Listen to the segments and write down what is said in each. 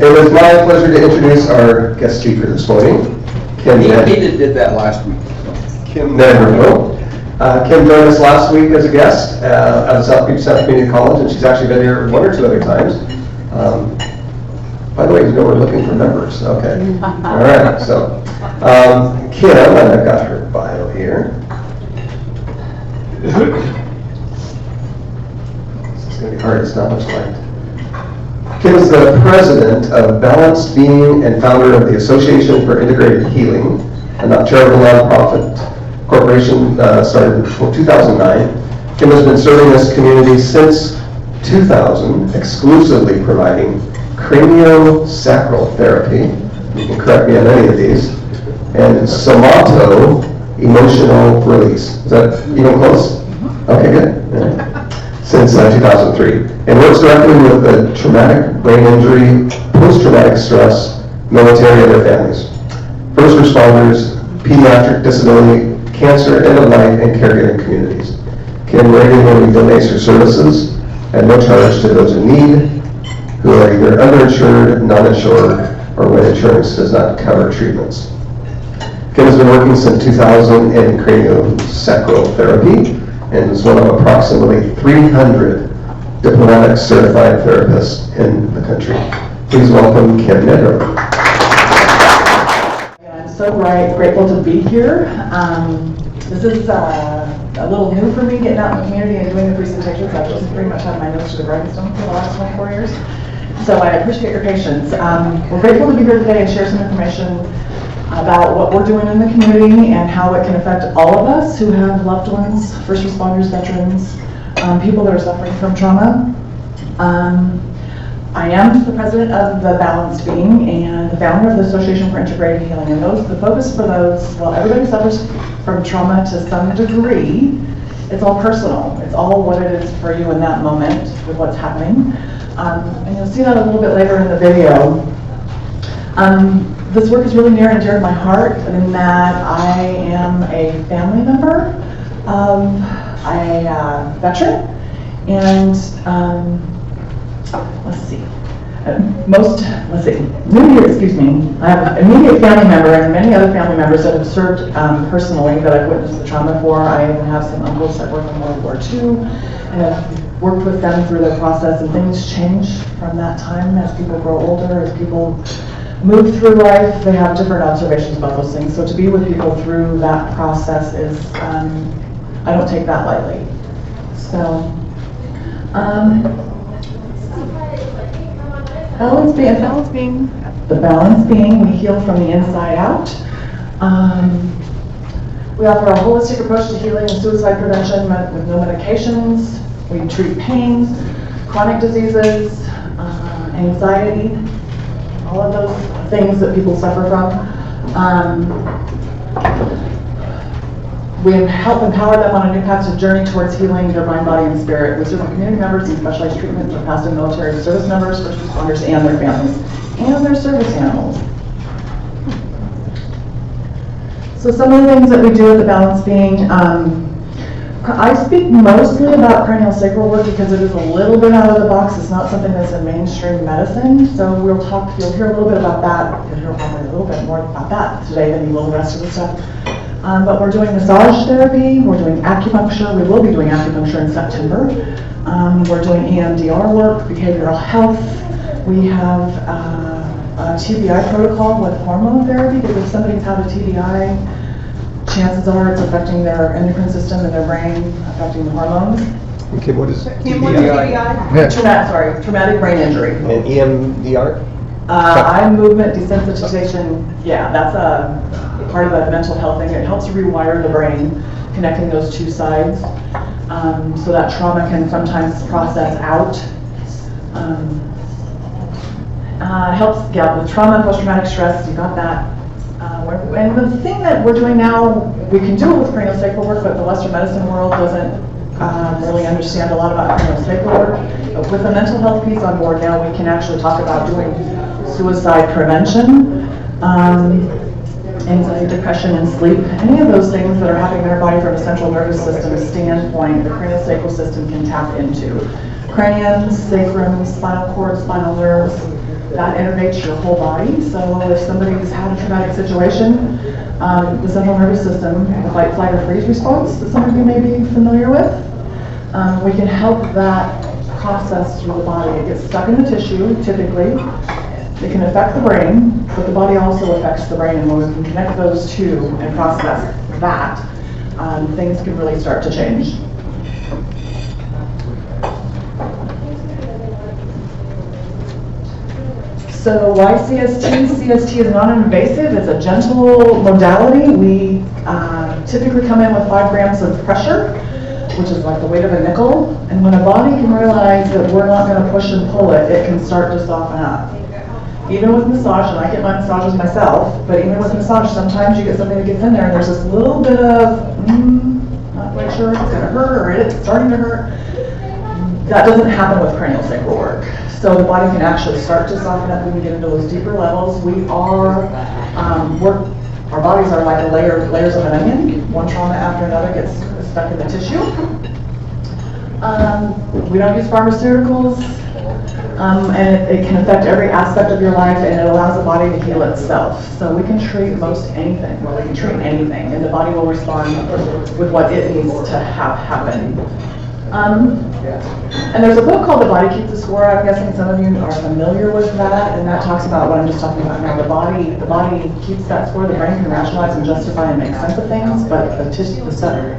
It is my pleasure to introduce our guest speaker this morning, Kim Nedrow. He did that last week. Kim Nedrow. Kim joined us last week as a guest at South Beach South Community College, and she's actually been here one or two other times. By the way, you know we're looking for members. Okay. All right. So, Kim, and I've got her bio here. This is going to be hard. It's not much light. Kim is the president of Balanced Being and founder of the Association for Integrated Healing, a charitable nonprofit corporation started in 2009. Kim has been serving this community since 2000, exclusively providing craniosacral therapy, you can correct me on any of these, and somato emotional release. Is that even close? Okay, good. Yeah. Since 2003, and works directly with the traumatic brain injury, post-traumatic stress, military, and their families, first responders, pediatric disability, cancer, end-of-life, and caregiving communities. Kim regularly donates her services at no charge to those in need who are either underinsured, non-insured, or when insurance does not cover treatments. Kim has been working since 2000 in craniosacral therapy and is one of approximately 300 diplomatic certified therapists in the country. Please welcome Kim Nedrow. I'm so grateful to be here. This is a little new for me, getting out in the community and doing the presentations. I've just pretty much had my nose to the grindstone for the last 24 years. So I appreciate your patience. We're grateful to be here today and share some information about what we're doing in the community and how it can affect all of us who have loved ones, first responders, veterans, people that are suffering from trauma. I am the president of the Balanced Being and the founder of the Association for Integrated Healing. And the focus for those, well, everybody suffers from trauma to some degree. It's all personal. It's all what it is for you in that moment with what's happening. And you'll see that a little bit later in the video. This work is really near and dear to my heart in that I am a family member of a veteran, and I have an immediate family member and many other family members that have served personally that I've witnessed the trauma for. I even have some uncles that worked in World War II and have worked with them through their process, and things change from that time as people grow older, as people move through life. They have different observations about those things. So to be with people through that process is, I don't take that lightly. So, the Balanced Being, we heal from the inside out. We offer a holistic approach to healing and suicide prevention with no medications. We treat pains, chronic diseases, anxiety, all of those things that people suffer from. We help empower them on a new path to journey towards healing their mind, body, and spirit. We serve community members in specialized treatment for past and military service members, first responders, and their families, and their service animals. So some of the things that we do at the Balanced Being, I speak mostly about craniosacral work because it is a little bit out of the box. It's not something that's in mainstream medicine. So you'll hear a little bit about that. You'll hear probably a little bit more about that today than you will the rest of the stuff. But we're doing massage therapy, we're doing acupuncture, we will be doing acupuncture in September. We're doing EMDR work, behavioral health. We have a TBI protocol with hormone therapy, because if somebody's had a TBI, chances are it's affecting their endocrine system and their brain, affecting the hormones. Okay, what is TBI? Traumatic brain injury. And EMDR? Eye movement desensitization, yeah, that's a part of that mental health thing. It helps rewire the brain, connecting those two sides, so that trauma can sometimes process out. Helps, with trauma, post-traumatic stress, you got that. And the thing that we're doing now, we can do it with craniosacral work, but the Western medicine world doesn't really understand a lot about craniosacral work. But with the mental health piece on board now, we can actually talk about doing suicide prevention, anxiety, depression, and sleep. Any of those things that are happening in our body from a central nervous system standpoint, the craniosacral system can tap into. Cranium, sacrum, spinal cord, spinal nerves, that innervates your whole body. So if somebody's had a traumatic situation, the central nervous system, the fight, flight, or freeze response that some of you may be familiar with, we can help that process through the body. It gets stuck in the tissue, typically. It can affect the brain, but the body also affects the brain, and when we can connect those two and process that, things can really start to change. So why CST? CST is non-invasive. It's a gentle modality. We typically come in with 5 grams of pressure, which is like the weight of a nickel. And when a body can realize that we're not going to push and pull it, it can start to soften up. Even with massage, and I get my massages myself, but even with massage, sometimes you get something that gets in there and there's this little bit of, not quite sure if it's going to hurt or it's starting to hurt. That doesn't happen with cranial sacral work. So the body can actually start to soften up when we get into those deeper levels. We are, our bodies are like layers of an onion. One trauma after another gets stuck in the tissue. We don't use pharmaceuticals. And it can affect every aspect of your life, and it allows the body to heal itself. So we can treat most anything. Well, we can treat anything, and the body will respond with what it needs to have happen. And there's a book called The Body Keeps the Score. I'm guessing some of you are familiar with that, and that talks about what I'm just talking about now. The body keeps that score. The brain can rationalize and justify and make sense of things, but the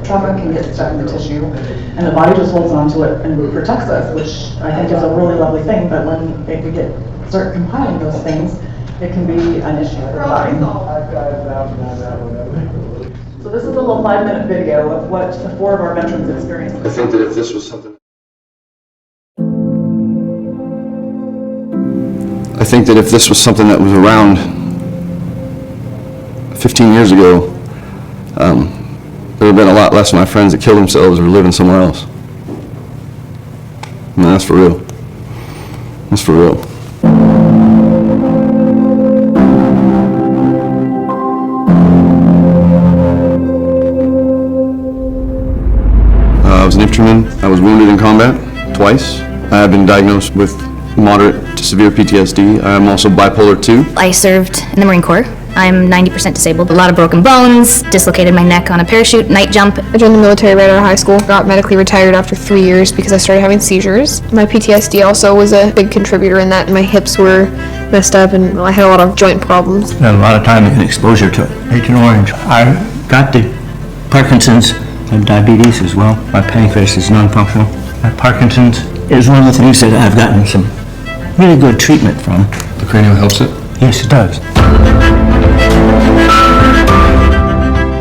trauma can get stuck in the tissue, and the body just holds on to it and protects us, which I think is a really lovely thing. But when we start compiling those things, it can be an issue for the body. So this is a little 5-minute video of what the 4 of our veterans experienced. I think that if this was something that was around 15 years ago, there would have been a lot less of my friends that killed themselves or living somewhere else. I mean, that's for real. That's for real. I was an infantryman. I was wounded in combat twice. I have been diagnosed with moderate to severe PTSD. I am also bipolar 2. I served in the Marine Corps. I'm 90% disabled. A lot of broken bones, dislocated my neck on a parachute, night jump. I joined the military right out of high school. Got medically retired after 3 years because I started having seizures. My PTSD also was a big contributor in that. My hips were messed up and I had a lot of joint problems. A lot of time and exposure to Agent Orange. I got the Parkinson's and diabetes as well. My pancreas is non-functional. My Parkinson's is one of the things that I've gotten some really good treatment from. The cranial helps it? Yes, it does.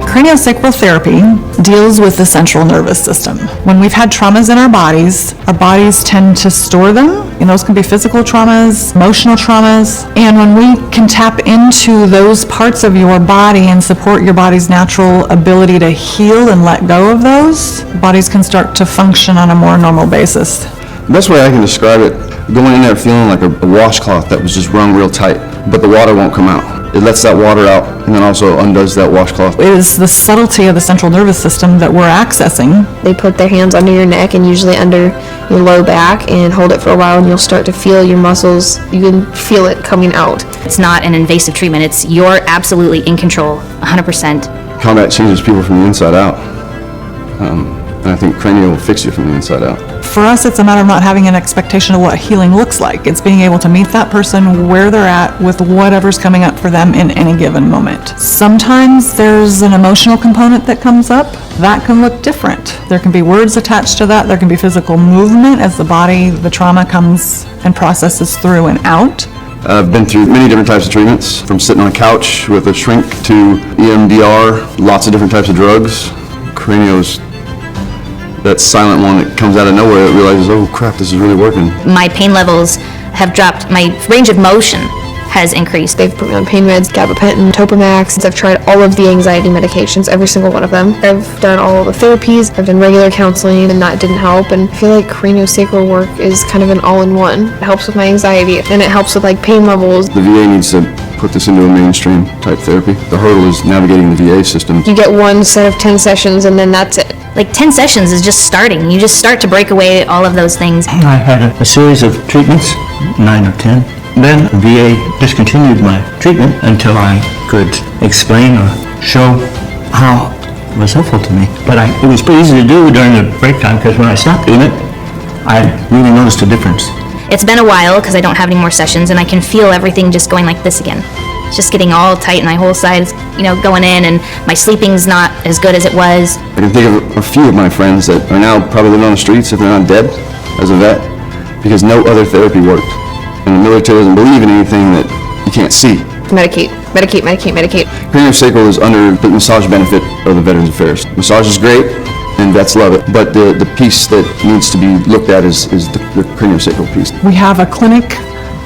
Craniosacral therapy deals with the central nervous system. When we've had traumas in our bodies tend to store them. And those can be physical traumas, emotional traumas. And when we can tap into those parts of your body and support your body's natural ability to heal and let go of those, bodies can start to function on a more normal basis. The best way I can describe it, going in there feeling like a washcloth that was just wrung real tight, but the water won't come out. It lets that water out and then also undoes that washcloth. It is the subtlety of the central nervous system that we're accessing. They put their hands under your neck and usually under your low back and hold it for a while, and you'll start to feel your muscles. You can feel it coming out. It's not an invasive treatment. It's you're absolutely in control, 100%. Combat changes people from the inside out. And I think cranial will fix you from the inside out. For us, it's a matter of not having an expectation of what healing looks like. It's being able to meet that person where they're at with whatever's coming up for them in any given moment. Sometimes there's an emotional component that comes up. That can look different. There can be words attached to that. There can be physical movement as the trauma comes and processes through and out. I've been through many different types of treatments, from sitting on a couch with a shrink to EMDR, lots of different types of drugs. Cranio's that silent one that comes out of nowhere that realizes, oh crap, this is really working. My pain levels have dropped. My range of motion has increased. They've put me on pain meds, gabapentin, Topamax. I've tried all of the anxiety medications, every single one of them. I've done all the therapies. I've done regular counseling, and that didn't help. And I feel like craniosacral work is kind of an all-in-one. It helps with my anxiety, and it helps with like pain levels. The VA needs to put this into a mainstream type therapy. The hurdle is navigating the VA system. You get one set of 10 sessions, and then that's it. Like 10 sessions is just starting. You just start to break away all of those things. I had a series of treatments, 9 or 10. Then VA discontinued my treatment until I could explain or show how it was helpful to me. But it was pretty easy to do during the break time, because when I stopped doing it, I really noticed a difference. It's been a while because I don't have any more sessions, and I can feel everything just going like this again. It's just getting all tight, and my whole side's, going in, and my sleeping's not as good as it was. I can think of a few of my friends that are now probably living on the streets if they're not dead as a vet, because no other therapy worked. And the military doesn't believe in anything that you can't see. Medicate, medicate, medicate, medicate. Craniosacral is under the massage benefit of the Veterans Affairs. Massage is great, and vets love it, but the piece that needs to be looked at is the craniosacral piece. We have a clinic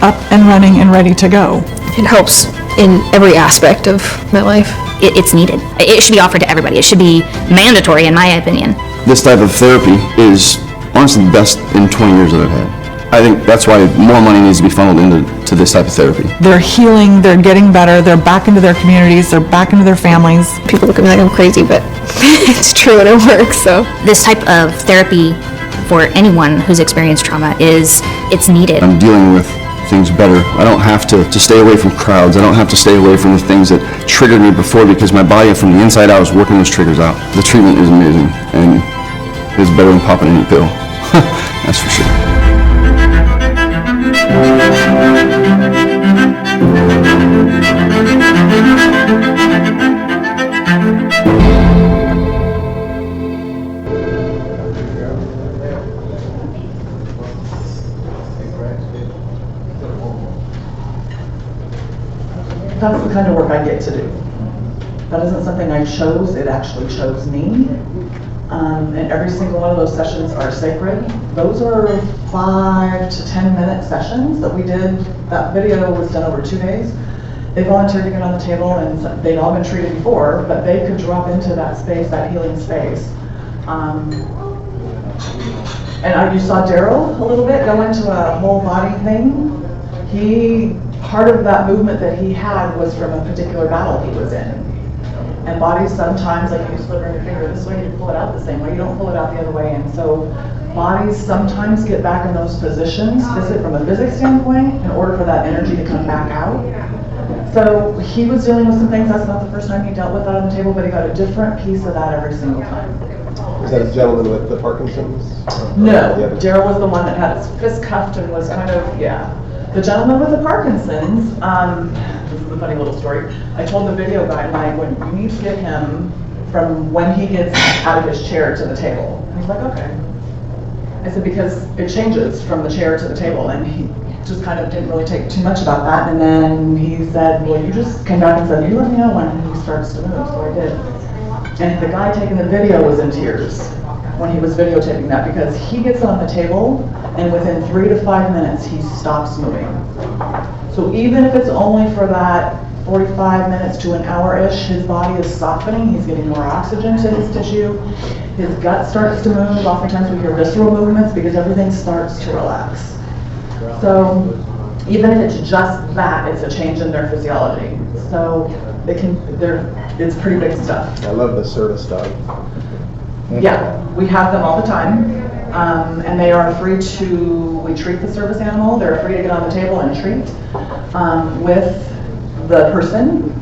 up and running and ready to go. It helps in every aspect of my life. It's needed. It should be offered to everybody. It should be mandatory, in my opinion. This type of therapy is honestly the best in 20 years that I've had. I think that's why more money needs to be funneled into this type of therapy. They're healing, they're getting better, they're back into their communities, they're back into their families. People look at me like I'm crazy, but it's true and it works, so. This type of therapy for anyone who's experienced trauma it's needed. I'm dealing with things better. I don't have to stay away from crowds. I don't have to stay away from the things that triggered me before, because my body from the inside out is working those triggers out. The treatment is amazing, and it's better than popping any pill. That's for sure. That's the kind of work I get to do. That isn't something I chose, it actually chose me. And every single one of those sessions are sacred. Those are 5 to 10 minute sessions that we did. That video was done over 2 days. They volunteered to get on the table, and they'd all been treated before, but they could drop into that space, that healing space. And you saw Daryl a little bit go into a whole body thing. Part of that movement that he had was from a particular battle he was in. And bodies sometimes, like you slip your finger this way, you pull it out the same way, you don't pull it out the other way. And so bodies sometimes get back in those positions, from a physics standpoint, in order for that energy to come back out. So he was dealing with some things. That's not the first time he dealt with that on the table, but he got a different piece of that every single time. Is that a gentleman with the Parkinson's? No, Daryl was the one that had his fist cuffed and was kind of, The gentleman with the Parkinson's, this is a funny little story. I told the video guy, when you need to get him from when he gets out of his chair to the table. And he's like, okay. I said, because it changes from the chair to the table, and he just kind of didn't really take too much about that. And then he said, well, you just came back and said, you let me know when he starts to move, so I did. And the guy taking the video was in tears when he was videotaping that, because he gets on the table and within 3 to 5 minutes he stops moving. So even if it's only for that 45 minutes to an hour-ish, his body is softening, he's getting more oxygen to his tissue, his gut starts to move. Oftentimes we hear visceral movements because everything starts to relax. So even if it's just that, it's a change in their physiology. So it's pretty big stuff. I love the service dog. Yeah, we have them all the time, and they are free we treat the service animal, they're free to get on the table and treat with the person.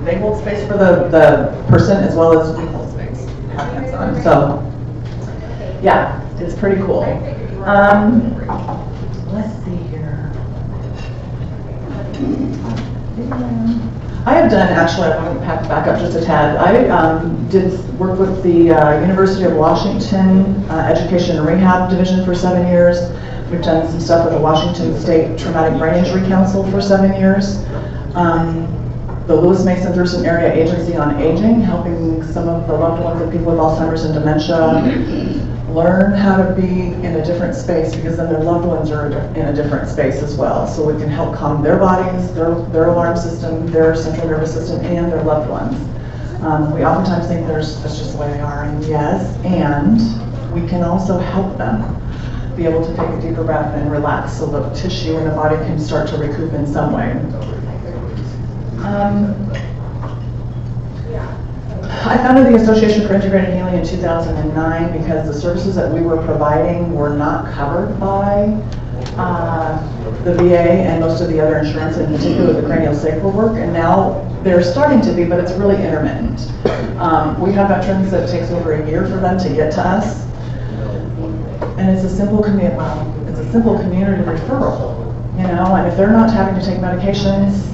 They hold space for the person as well as we hold space. So, yeah, it's pretty cool. Let's see here. I have done, actually, I want to back up just a tad. I did work with the University of Washington Education and Rehab Division for 7 years. We've done some stuff with the Washington State Traumatic Brain Injury Council for 7 years. The Lewis Mason Thurston Area Agency on Aging, helping some of the loved ones of people with Alzheimer's and dementia learn how to be in a different space, because then their loved ones are in a different space as well. So we can help calm their bodies, their alarm system, their central nervous system, and their loved ones. We oftentimes think that's just the way they are, and yes, and we can also help them be able to take a deeper breath and relax so the tissue in the body can start to recoup in some way. I founded the Association for Integrated Healing in 2009 because the services that we were providing were not covered by the VA and most of the other insurance, in particular the craniosacral work, and now they're starting to be, but it's really intermittent. We have veterans that it takes over a year for them to get to us, and it's a simple community referral, you know, and if they're not having to take medications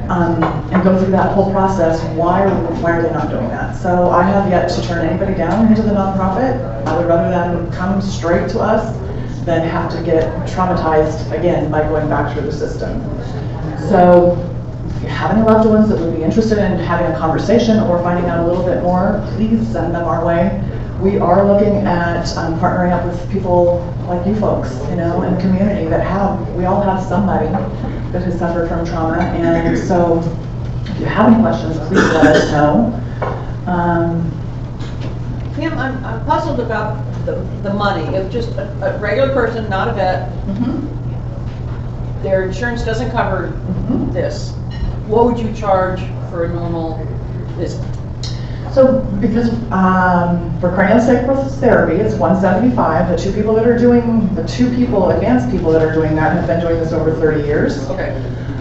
and go through that whole process, why are they not doing that? So I have yet to turn anybody down into the nonprofit. I would rather them come straight to us than have to get traumatized again by going back through the system. So if you have any loved ones that would be interested in having a conversation or finding out a little bit more, please send them our way. We are looking at partnering up with people like you folks, you know, in the community we all have somebody that has suffered from trauma, and so if you have any questions, please let us know. Kim, I'm puzzled about the money. If just a regular person, not a vet, their insurance doesn't cover this, what would you charge for a normal visit? So because for craniosacral therapy, it's $175. The two advanced people that are doing that have been doing this over 30 years. Okay.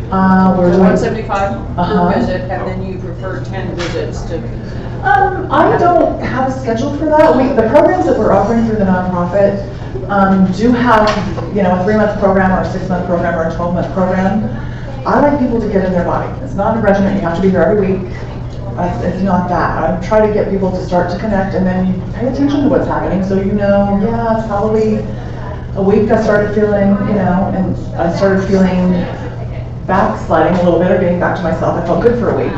We're So doing $175 per visit, and then you prefer 10 visits to. I don't have a schedule for that. The programs that we're offering through the nonprofit do have, you know, a 3-month program or a 6-month program or a 12-month program. I like people to get in their body. It's not a regimen. You have to be here every week. It's not that. I try to get people to start to connect, and then you pay attention to what's happening, so you know, yeah, it's probably a week I started feeling, you know, and I started feeling backsliding a little bit or getting back to myself. I felt good for a week.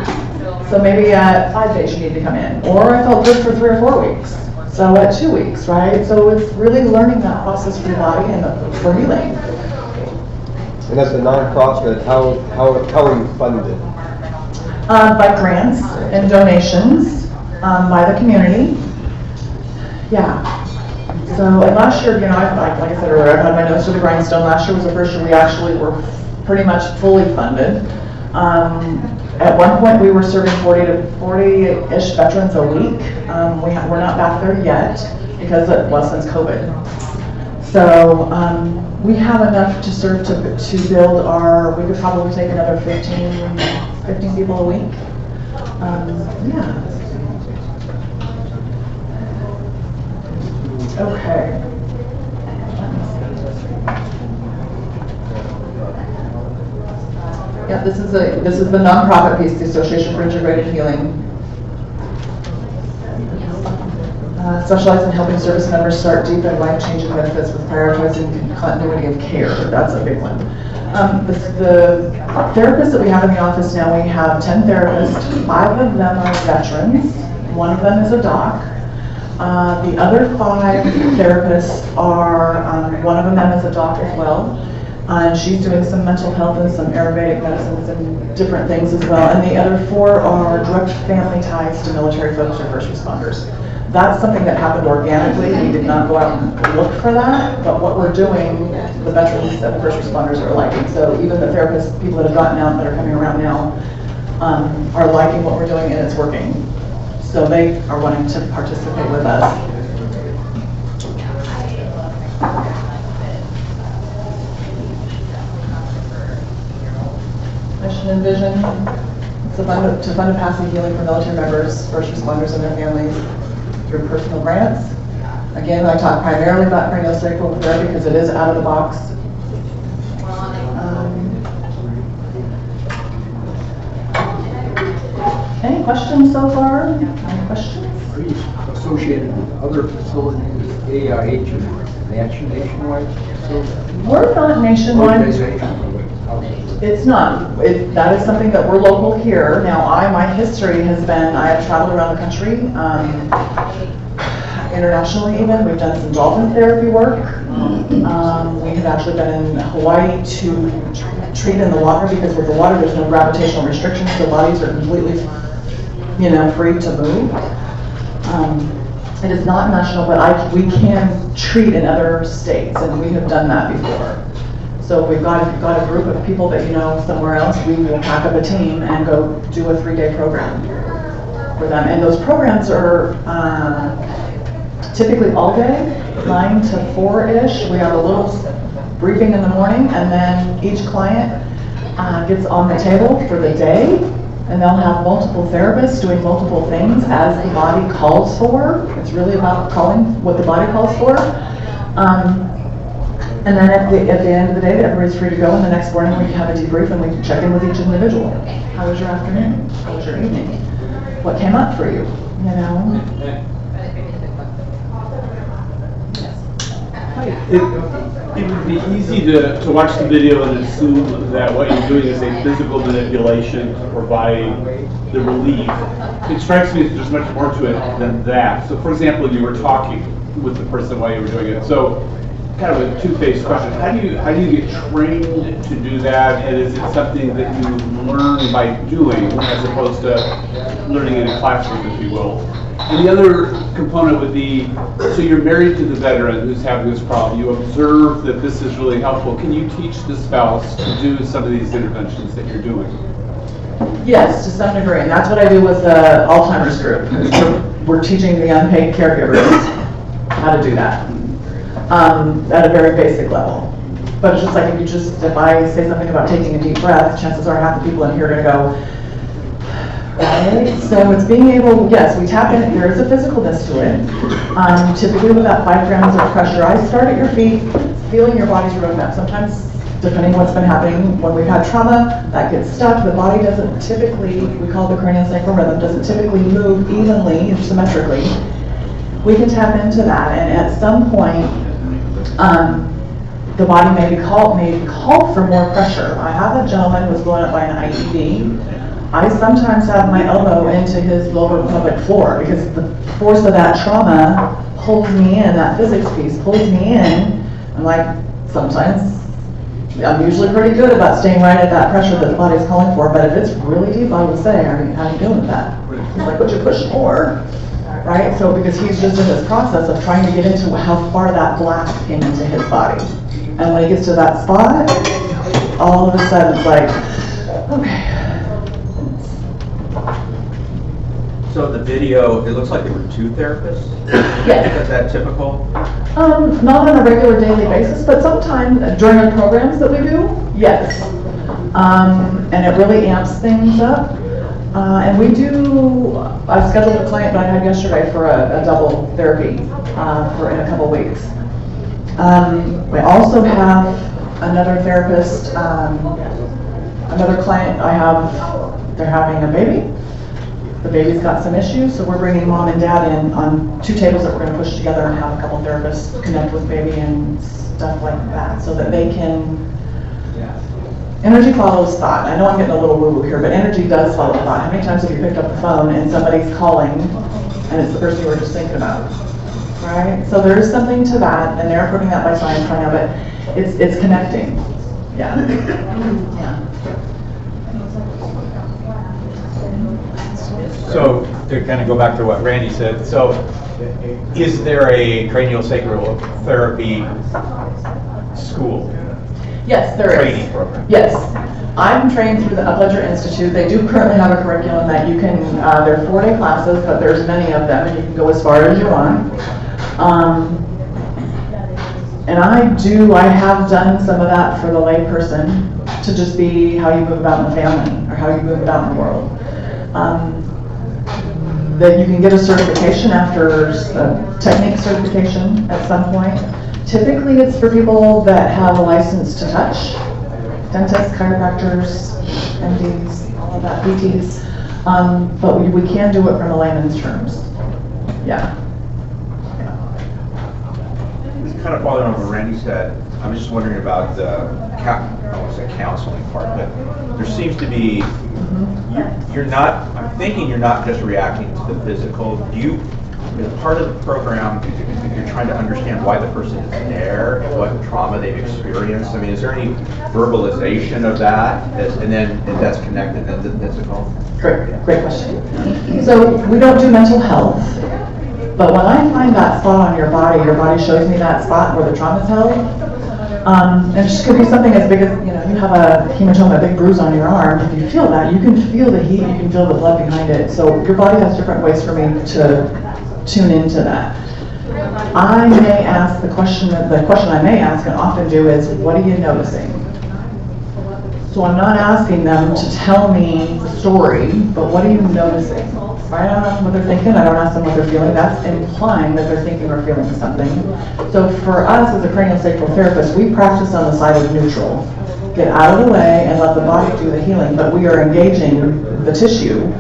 So maybe at 5 days you need to come in. Or I felt good for 3 or 4 weeks. So at 2 weeks, right? So it's really learning that process for your body and for healing. And as a nonprofit, how are you funded? By grants and donations by the community. Yeah. So and last year, you know, like I said earlier, I had my nose to the grindstone. Last year was the first year we actually were pretty much fully funded. At one point, we were serving 40-ish veterans a week. We're not back there yet because since COVID. So we have enough to serve to build we could probably take another 15 people a week. Yeah. Okay. Yeah, this is the nonprofit piece, the Association for Integrated Healing. Specializes in helping service members start deep and life-changing benefits with prioritizing continuity of care. That's a big one. The therapists that we have in the office now, we have 10 therapists. 5 of them are veterans. 1 of them is a doc. The other 5 therapists are, one of them is a doc as well. And she's doing some mental health and some Ayurvedic medicines and different things as well. And the other 4 are direct family ties to military folks or first responders. That's something that happened organically. We did not go out and look for that, but what we're doing, the veterans and the first responders are liking. So even the therapists, people that have gotten out that are coming around now, are liking what we're doing and it's working. So they are wanting to participate with us. Mission and vision, to fund a passive healing for military members, first responders and their families through personal grants. Again, I talk primarily about craniosacral therapy because it is out of the box. Any questions so far? Any questions? Are you associated with other facilities, AIH and nationwide? We're not nationwide. It's not. That is something that we're local here. Now, my history has been, I have traveled around the country, internationally even. We've done some dolphin therapy work. We have actually been in Hawaii to treat in the water because with the water there's no gravitational restrictions. The bodies are completely, you know, free to move. It is not national, but we can treat in other states, and we have done that before. So if we've got a group of people that you know somewhere else, we will pack up a team and go do a 3-day program for them. And those programs are typically all day, 9 to 4-ish. We have a little briefing in the morning, and then each client gets on the table for the day, and they'll have multiple therapists doing multiple things as the body calls for. It's really about calling what the body calls for. And then at the end of the day, everybody's free to go, and the next morning we can have a debrief and we can check in with each individual. How was your afternoon? How was your evening? What came up for you? You know? It would be easy to watch the video and assume that what you're doing is a physical manipulation to provide the relief. It strikes me that there's much more to it than that. So for example, you were talking with the person while you were doing it. So kind of a two-faced question. How do you get trained to do that? And is it something that you learn by doing as opposed to learning in a classroom, if you will? And the other component would be, so you're married to the veteran who's having this problem. You observe that this is really helpful. Can you teach the spouse to do some of these interventions that you're doing? Yes, to some degree, and that's what I do with the Alzheimer's group. We're teaching the unpaid caregivers how to do that at a very basic level. But it's just like if I say something about taking a deep breath, chances are half the people in here are going to go, right? So it's being able, yes, we tap in, there is a physicalness to it. Typically with that 5 grams of pressure, I start at your feet, feeling your body's roadmap. Sometimes, depending on what's been happening, when we've had trauma, that gets stuck. The body doesn't typically, we call it the craniosacral rhythm, doesn't typically move evenly and symmetrically. We can tap into that, and at some point, the body may call for more pressure. I have a gentleman who was blown up by an IED. I sometimes have my elbow into his lower pelvic floor because the force of that trauma pulls me in, that physics piece pulls me in. I'm like, sometimes, I'm usually pretty good about staying right at that pressure that the body's calling for, but if it's really deep, I would say, how are you doing with that? He's like, would you push more? Right? So because he's just in this process of trying to get into how far that blast came into his body. And when he gets to that spot, all of a sudden it's like, okay. So the video, it looks like there were 2 therapists? Yes. Is that typical? Not on a regular daily basis, but sometimes during the programs that we do, yes. And it really amps things up. And we do, I've scheduled a client that I had yesterday for a double therapy for in a couple weeks. We also have another therapist, another client I have, they're having a baby. The baby's got some issues, so we're bringing mom and dad in on 2 tables that we're going to push together and have a couple therapists connect with baby and stuff like that so that they can. Energy follows thought. I know I'm getting a little woo-woo here, but energy does follow thought. How many times have you picked up the phone and somebody's calling and it's the person you were just thinking about? Right? So there is something to that, and they're proving that by science right now, but it's connecting. Yeah. Yeah. So to kind of go back to what Randy said, so is there a craniosacral therapy school? Yes, there is. Training program? Yes. I'm trained through the Upledger Institute. They do currently have a curriculum that you can, they're 4-day classes, but there's many of them, and you can go as far as you want. And I have done some of that for the lay person to just be how you move about in the family or how you move about in the world. That you can get a certification after a technique certification at some point. Typically it's for people that have a license to touch. Dentists, chiropractors, MDs, all of that, PTs. But we can do it from a layman's terms. Yeah. Kind of following on what Randy said, I'm just wondering about the, I don't want to say counseling part, but there seems to be, you're not, I'm thinking you're not just reacting to the physical. Do you, as part of the program, you're trying to understand why the person is there, what trauma they've experienced? I mean, is there any verbalization of that? And then if that's connected, then the physical? Great question. So we don't do mental health. But when I find that spot on your body shows me that spot where the trauma's held. And it just could be something as big as, you have a hematoma, a big bruise on your arm. If you feel that, you can feel the heat, you can feel the blood behind it. So your body has different ways for me to tune into that. I may ask the question I may ask and often do is, what are you noticing? So I'm not asking them to tell me the story, but what are you noticing? Right? I don't ask them what they're thinking, I don't ask them what they're feeling. That's implying that they're thinking or feeling something. So for us as a craniosacral therapist, we practice on the side of neutral. Get out of the way and let the body do the healing, but we are engaging the tissue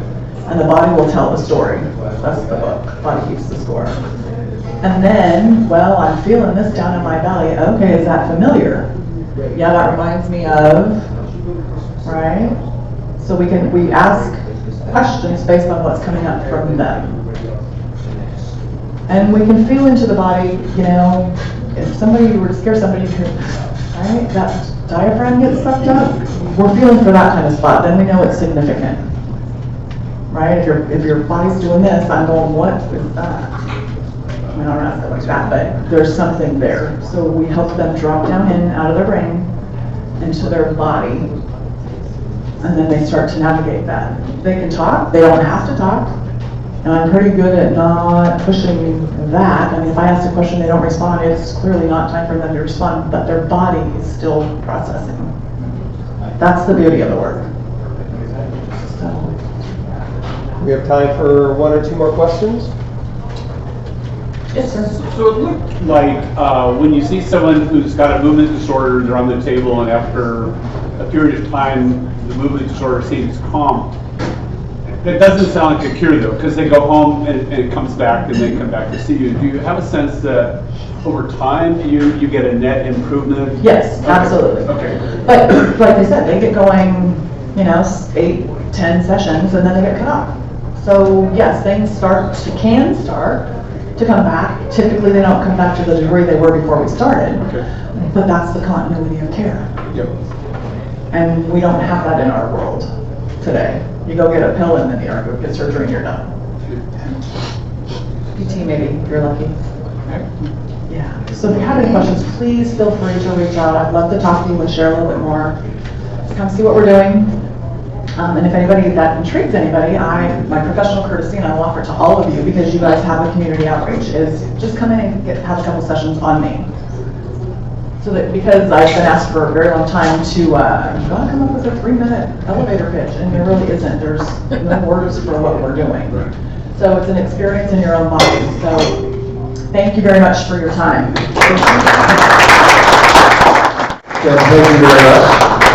and the body will tell the story. That's the book, Body Keeps the Score. And then, well, I'm feeling this down in my belly. Okay, is that familiar? Yeah, that reminds me of, right? So we ask questions based on what's coming up from them. And we can feel into the body, you know, if somebody were to scare somebody, right, that diaphragm gets sucked up, we're feeling for that kind of spot, then we know it's significant. Right? If your body's doing this, I'm going, what is that? I mean, I don't ask it like that, but there's something there. So we help them drop down in, out of their brain, into their body, and then they start to navigate that. They can talk, they don't have to talk, and I'm pretty good at not pushing that. I mean, if I ask a question, they don't respond, it's clearly not time for them to respond, but their body is still processing. That's the beauty of the work. We have time for one or two more questions. Yes, sir. So it looked like when you see someone who's got a movement disorder, they're on the table, and after a period of time, the movement disorder seems calm. That doesn't sound like a cure though, because they go home and it comes back and they come back to see you. Do you have a sense that over time you get a net improvement? Yes, Okay. Absolutely. Okay. But like I said, they get going, you know, 8-10 sessions and then they get cut off. So yes, things can start to come back. Typically they don't come back to the degree they were before we started, Okay. but that's the continuity of care. Yep. And we don't have that in our world today. You go get a pill and then you go get surgery and you're done. PT maybe, if you're lucky. Yeah. So if you have any questions, please feel free to reach out. I'd love to talk to you and share a little bit more. Come see what we're doing. And if anybody that intrigues anybody, my professional courtesy, and I will offer to all of you because you guys have a community outreach, is just come in and have a couple sessions on me. So that, because I've been asked for a very long time to, you gotta come up with a 3-minute elevator pitch, and there really isn't. There's no words for what we're doing. So it's an experience in your own body. So thank you very much for your time. Thank you very much.